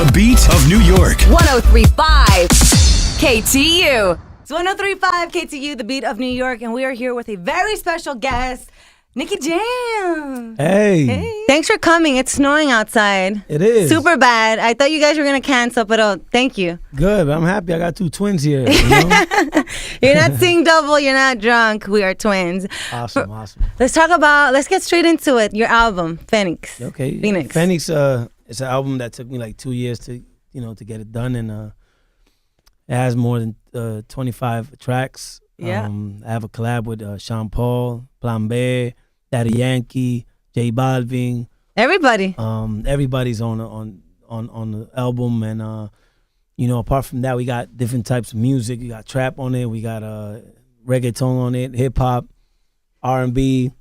The beat of New York. 103.5 KTU. It's 103.5 KTU, the beat of New York, and we are here with a very special guest, Nicky Jam. Hey. Thanks for coming. It's snowing outside. It is. Super bad. I thought you guys were going to cancel, but thank you. Good. I'm happy I got two twins here. You know? You're not seeing double. You're not drunk. We are twins. Awesome. Let's get straight into it. Your album, Phoenix. Okay. Phoenix. Phoenix, it's an album that took me like 2 years to get it done. And it has more than 25 tracks. Yeah. I have a collab with Sean Paul, Plan B, Daddy Yankee, J Balvin. Everybody. Everybody's on the album, and apart from that, we got different types of music. We got trap on it, we got reggaeton on it, hip hop, R&B,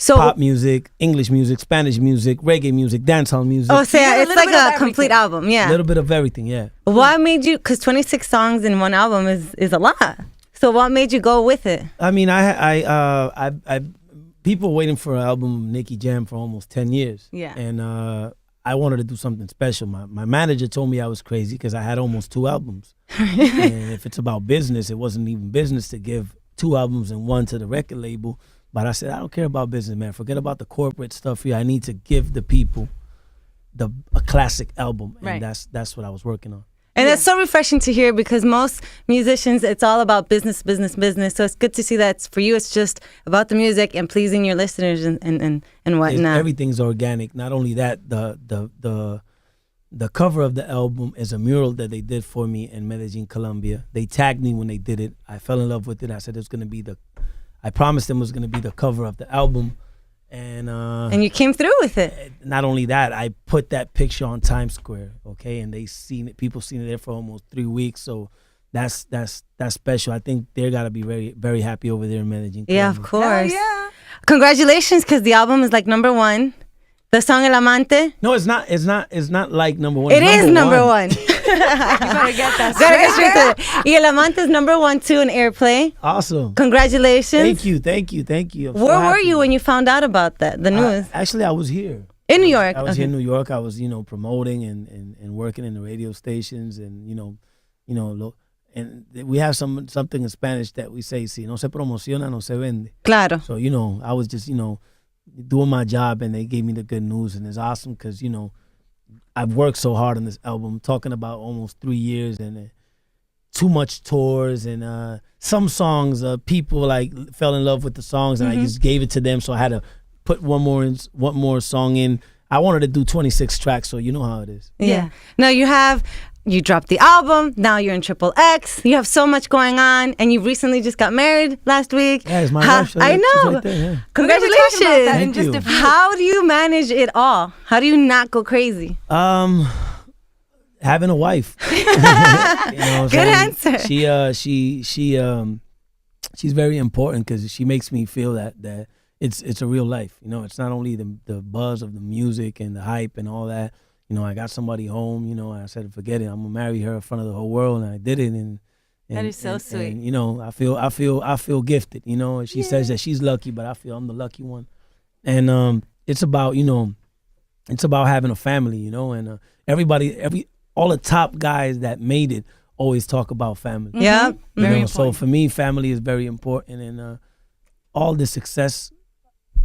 pop music, English music, Spanish music, reggae music, dancehall music. Oh, so yeah, it's like a complete album. Yeah, a little bit of everything. Yeah. What made you? Because 26 songs in one album is a lot. So what made you go with it? I mean, I people waiting for an album of Nicky Jam for almost 10 years. Yeah. And I wanted to do something special. My manager told me I was crazy because I had almost 2 albums. And if it's about business, it wasn't even business to give 2 albums and 1 to the record label. But I said, I don't care about business, man. Forget about the corporate stuff here. I need to give the people a classic album. And Right. that's what I was working on. And that's so refreshing to hear because most musicians, it's all about business. So it's good to see that for you, it's just about the music and pleasing your listeners and whatnot. Everything's organic. Not only that, the cover of the album is a mural that they did for me in Medellin, Colombia. They tagged me when they did it. I fell in love with it. I said I promised them it was going to be the cover of the album. And you came through with it. Not only that, I put that picture on Times Square, okay, and they seen it. People seen it there for almost 3 weeks, so that's special. I think they're gotta be very, very happy over there in Medellin. Yeah, of course. Yeah. Congratulations, because the album is like #1. The song El Amante. No, it's not like #1. It is number one. You better get that Gotta get straight to it. Y El Amante is #1 too in airplay. Awesome. Congratulations. Thank you. Where were you when you found out about that? The news. Actually, I was here. In New York. I was here in New York. I was, promoting and working in the radio stations and, and we have something in Spanish that we say, si no se promociona, no se vende. Claro. So, I was just, doing my job and they gave me the good news, and it's awesome because, I've worked so hard on this album, talking about almost 3 years and too much tours and some songs, people like fell in love with the songs and I just gave it to them, so I had to put one more song in. I wanted to do 26 tracks, so you know how it is. Yeah. Now you dropped the album. Now you're in XXX. You have so much going on, and you recently just got married last week. Yeah, it's my wife. I know. Right there, yeah. Congratulations. Thank you. How do you manage it all? How do you not go crazy? Having a wife. Good answer. She's very important because she makes me feel that it's a real life. It's not only the buzz of the music and the hype and all that. I got somebody home. I said, forget it. I'm gonna marry her in front of the whole world, and I did it. And that is so sweet. And, I feel gifted. She says that she's lucky, but I feel I'm the lucky one. And it's about having a family. And all the top guys that made it always talk about family. Yeah, very important. So for me, family is very important, and all the success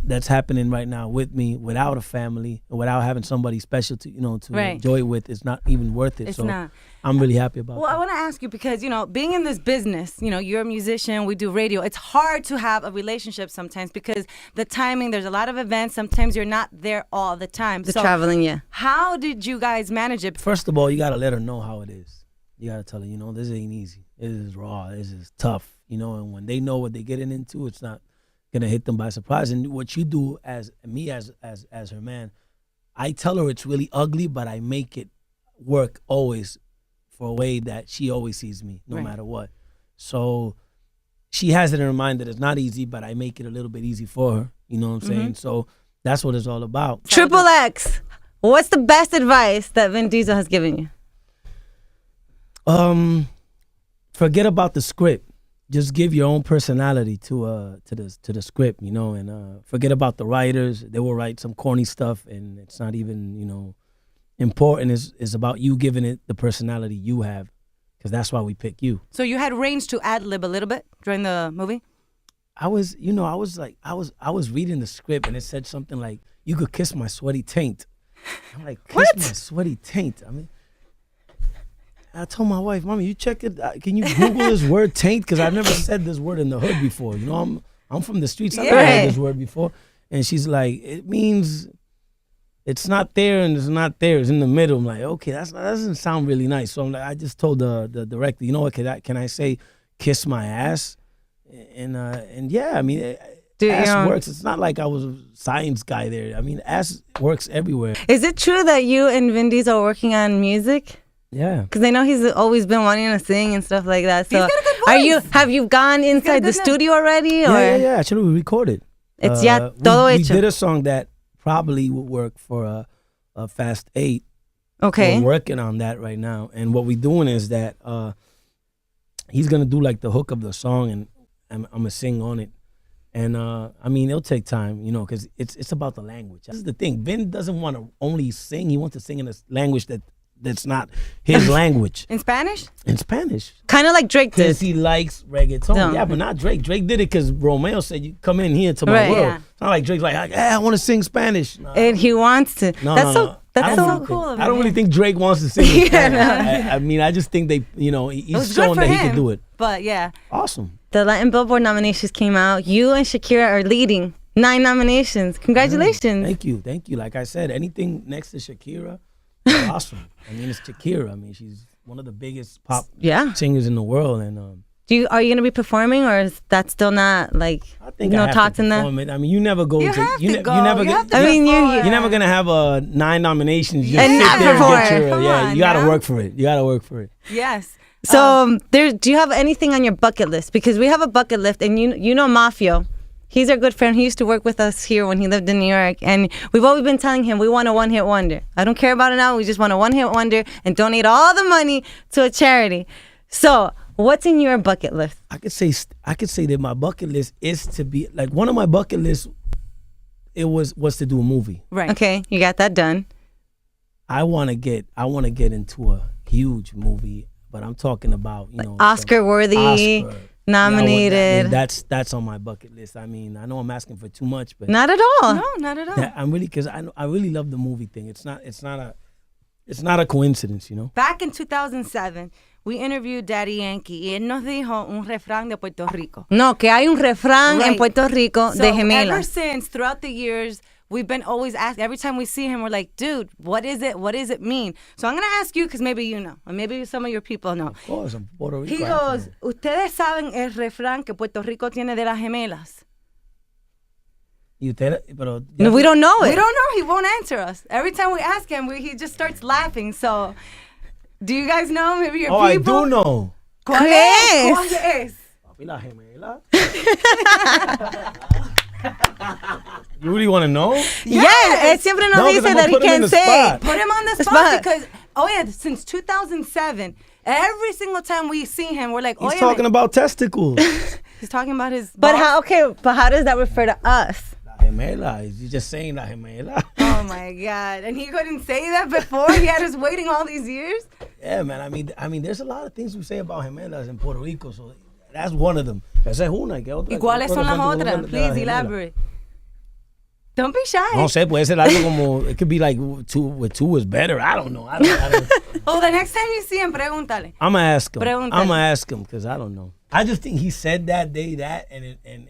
that's happening right now with me, without a family, without having somebody special to enjoy it with, is not even worth it. It's so not. I'm really happy about Well, that. I want to ask you because, being in this business, you're a musician, we do radio. It's hard to have a relationship sometimes because the timing, there's a lot of events. Sometimes you're not there all the time. The traveling, yeah. How did you guys manage it? First of all, you got to let her know how it is. You got to tell her, this ain't easy. This is raw. This is tough. And when they know what they're getting into, it's not gonna hit them by surprise. And what you do as her man, I tell her it's really ugly, but I make it work always for a way that she always sees me, no matter what. So she has it in her mind that it's not easy, but I make it a little bit easy for her. You know what I'm saying? So that's what it's all about. XXX. What's the best advice that Vin Diesel has given you? Forget about the script. Just give your own personality to the script, and forget about the writers. They will write some corny stuff, and it's not even, important is about you giving it the personality you have, because that's why we pick you. So you had range to ad-lib a little bit during the movie? I was reading the script and it said something like, "You could kiss my sweaty taint." I'm like, kiss my sweaty taint. I mean, I told my wife, "Mommy, you check it. Can you Google this word taint? Because I've never said this word in the hood before. You know, I'm from the streets. I've never heard this word before." And she's like, "It means it's not there and it's not there. It's in the middle." I'm like, "Okay, that doesn't sound really nice." So I'm like, I just told the director, "You know what? Can I say kiss my ass?" And yeah, I mean, ass works. It's not like I was a science guy there. I mean, ass works everywhere. Is it true that you and Vin Diesel are working on music? Yeah. Because I know he's always been wanting to sing and stuff like that. So He's got a good voice. have you gone inside the studio already? Or? Yeah. Actually, we recorded. It's todo we hecho. did a song that probably would work for a Fast 8. Okay. We're working on that right now. And what we're doing is that he's going to do like the hook of the song and I'm going to sing on it. And I mean, it'll take time, you know, because it's about the language. This is the thing. Vin doesn't want to only sing. He wants to sing in a language that's not his language. In Spanish? In Spanish. Kind of like Drake did. Because he likes reggaeton. No. Yeah, but not Drake. Drake did it because Romeo said, "You come in here to my world." Yeah. It's not like Drake's like, "I want to sing Spanish." No. And he wants to. No, That's no. That's I so don't cool. think- I don't really think Drake wants to sing in Spanish. I mean, I just think It he's was showing good for that him, he can do it. But yeah. Awesome. The Latin Billboard nominations came out. You and Shakira are leading. 9 nominations. Congratulations. Thank you. Like I said, anything next to Shakira is awesome. I mean, it's Shakira. I mean, she's one of the biggest pop singers in the world. And Are you going to be performing, or is that still not like I think no I have talks to in that? perform it. I mean, you never go You to have to go. You never You get. have to I mean, perform. You're never gonna have 9 nominations. Just And sit not there and get perform. your, Come on you gotta now. work for it. You gotta work for it. Yes. So, do you have anything on your bucket list? Because we have a bucket list, and you know Mafio. He's our good friend. He used to work with us here when he lived in New York, and we've always been telling him we want a one-hit wonder. I don't care about it now. We just want a one-hit wonder and donate all the money to a charity. So, what's in your bucket list? I could say that my bucket list is to be like one of my bucket lists. It was to do a movie. Right. Okay, you got that done. I want to get into a huge movie, but I'm talking about Oscar-worthy, nominated. That's on my bucket list. I mean, I know I'm asking for too much, but Not at all. No, not at all. I'm really because I really love the movie thing. It's not a coincidence, you know. Back in 2007, we interviewed Daddy Yankee y él nos dijo un refrán de Puerto Rico. No, que hay un refrán en Right. Puerto Rico So de ever gemelas. since, throughout the years, we've been always asked, every time we see him, we're like, dude, what is it? What does it mean? So I'm going to ask you, because maybe you know, or maybe some of your people know. Of course, I'm Puerto Rico. He goes, ¿ustedes saben el refrán que Puerto Rico tiene de las gemelas? Pero No, we don't know We it. don't know. He won't answer us. Every time we ask him, he just starts laughing. So, do you guys know? Maybe your I people? do know. ¿Cuál ¿Qué es? ¿Cuál es? Papi, la gemela. You really want to know? Yes, él siempre nos No, 'cause dice I'm that gonna he put him in can't the say. spot. Put him on the It's spot fine. because, since 2007, every single time we see him, we're like, He's talking about testicles. He's talking about his But balls. how does that refer to us? La gemela. Is he just saying la gemela? Oh my God. And he couldn't say that before? He had us waiting all these years? Yeah, man. I mean, there's a lot of things we say about gemelas in Puerto Rico, so that's one of them. Esa es una. ¿Qué otra? ¿Y cuáles son las ¿Cuáles otras? son de la Please gemela? elaborate. Don't be shy. No sé, puede ser algo como, it could be like two is better. I don't know. Oh, the next time you see him, pregúntale. I'm going to ask him. Pregúntale. I'm going to ask him because I don't know. I just think he said that day that, and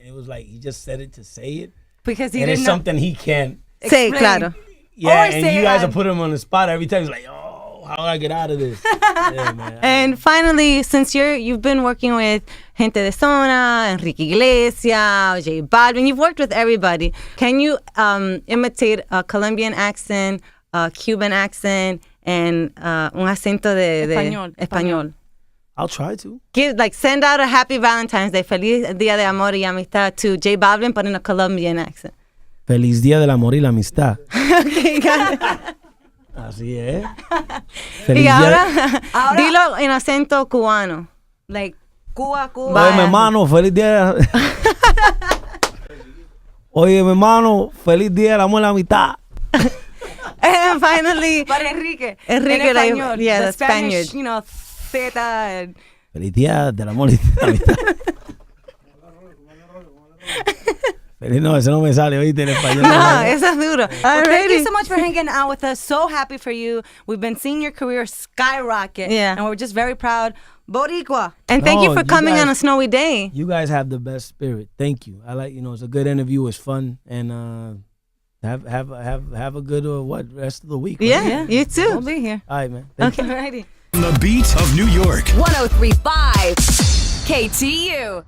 it was like he just said it to say it. Because he And didn't it's know. something he can't. Say, Explain. claro. Yeah, Or and say you guys it. are putting him on the spot every time. He's like, oh, how do I get out of this? Yeah, man. And finally, since you've been working with Gente de Zona, Enrique Iglesias, J Balvin, you've worked with everybody. Can you imitate a Colombian accent, a Cuban accent, and un acento de español? I'll try to. Send out a happy Valentine's Day, Feliz Día de Amor y Amistad to J Balvin, but in a Colombian accent. Feliz Día del Amor y la Amistad. Okay, got it. Así es. Y ahora, Ahora- dilo en acento cubano. Like, Cuba. Oye, mi hermano, feliz día. Oye, mi hermano, feliz día del amor y la amistad. And finally, But Enrique. Enrique, en like, español, yeah, the Spanish, Spaniard. you know, Zeta and... Feliz día del amor y de la amistad. Feliz, no, eso no me sale, oíste, en español. No, esa es duro. Well, thank you Alrighty. so much for hanging out with us. So happy for you. We've been seeing your career skyrocket. Yeah. And we're just very proud. Boricua. And thank you No, for you coming guys- on a snowy day. You guys have the best spirit. Thank you. I like, it's a good interview. It's fun. And have a good, rest of the week. Right? Yeah, you too. We'll be here. All right, man. Thank you. Alrighty. The beat of New York. 1035 KTU.